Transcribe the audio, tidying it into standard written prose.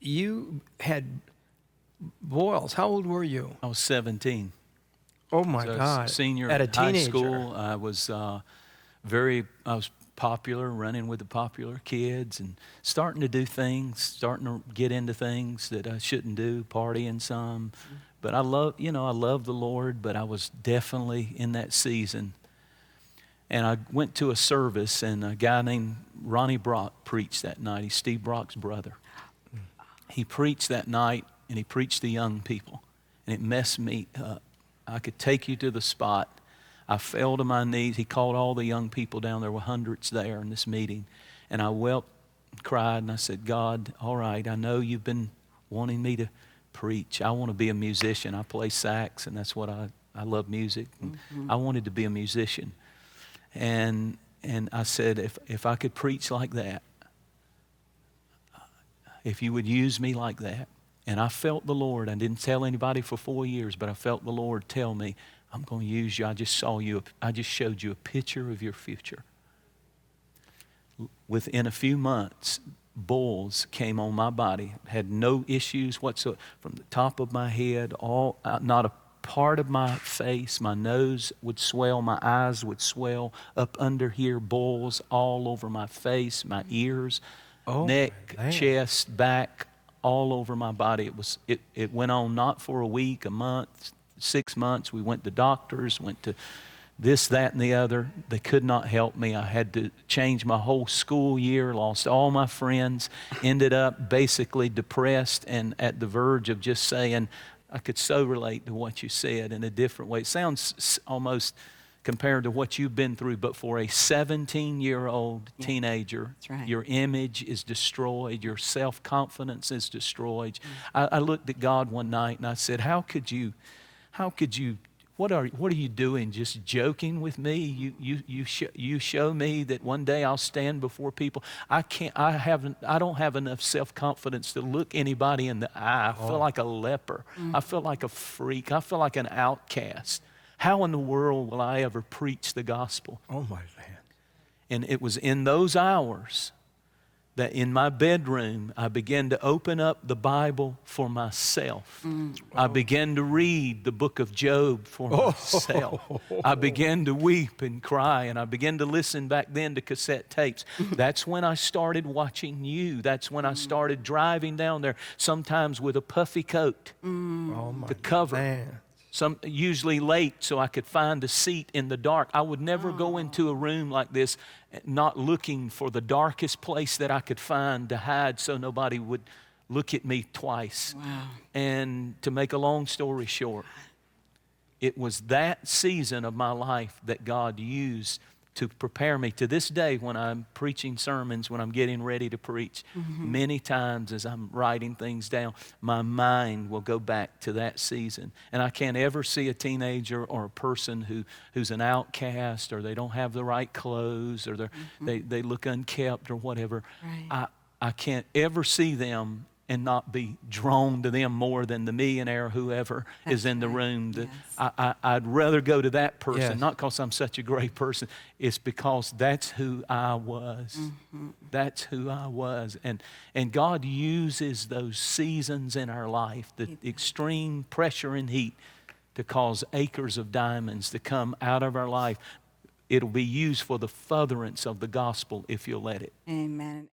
you had boils. How old were you? I was 17. Oh my So I was God! senior At a in high teenager. school. I was popular, running with the popular kids and starting to do things, starting to get into things that I shouldn't do, partying some. But I love the Lord, but I was definitely in that season. And I went to a service, and a guy named Ronnie Brock preached that night. He's Steve Brock's brother. He preached that night, and he preached to young people, and it messed me up. I could take you to the spot. I fell to my knees. He called all the young people down. There were hundreds there in this meeting. And I wept, cried, and I said, God, all right, I know you've been wanting me to preach. I want to be a musician. I play sax, and that's what I love music. And I wanted to be a musician. And I said, if I could preach like that, if you would use me like that. And I felt the Lord. I didn't tell anybody for 4 years, but I felt the Lord tell me, I'm going to use you. I just showed you a picture of your future. Within a few months, boils came on my body. Had no issues whatsoever. From the top of my head, not a part of my face. My nose would swell. My eyes would swell. Up under here, boils all over my face, my ears, neck, chest, back, all over my body. It went on not for a week, a month, 6 months. We went to doctors, went to this, that, and the other. They could not help me. I had to change my whole school year, lost all my friends, ended up basically depressed and at the verge of just saying, I could so relate to what you said in a different way. It sounds almost compared to what you've been through, but for a 17-year-old teenager, right. Your image is destroyed, your self-confidence is destroyed. I looked at God one night and I said, how could you, what are you doing? Just joking with me? You show me that one day I'll stand before people. I don't have enough self-confidence to look anybody in the eye. I feel like a leper. I feel like a freak. I feel like an outcast. How in the world will I ever preach the gospel? Oh my man! And it was in those hours that in my bedroom, I began to open up the Bible for myself. I began to read the book of Job for myself. I began to weep and cry, and I began to listen back then to cassette tapes. That's when I started watching you. That's when I started driving down there, sometimes with a puffy coat to cover. Man. Usually late so I could find a seat in the dark. I would never go into a room like this not looking for the darkest place that I could find to hide so nobody would look at me twice. Wow. And to make a long story short, it was that season of my life that God used to prepare me. To this day, when I'm preaching sermons, when I'm getting ready to preach, many times as I'm writing things down, my mind will go back to that season. And I can't ever see a teenager or a person who's an outcast, or they don't have the right clothes, or they look unkept or whatever. Right. I can't ever see them and not be drawn to them more than the millionaire, whoever is in the room. I'd rather go to that person, not because I'm such a great person. It's because that's who I was. That's who I was. And God uses those seasons in our life, the extreme pressure and heat, to cause acres of diamonds to come out of our life. It'll be used for the furtherance of the gospel if you'll let it. Amen.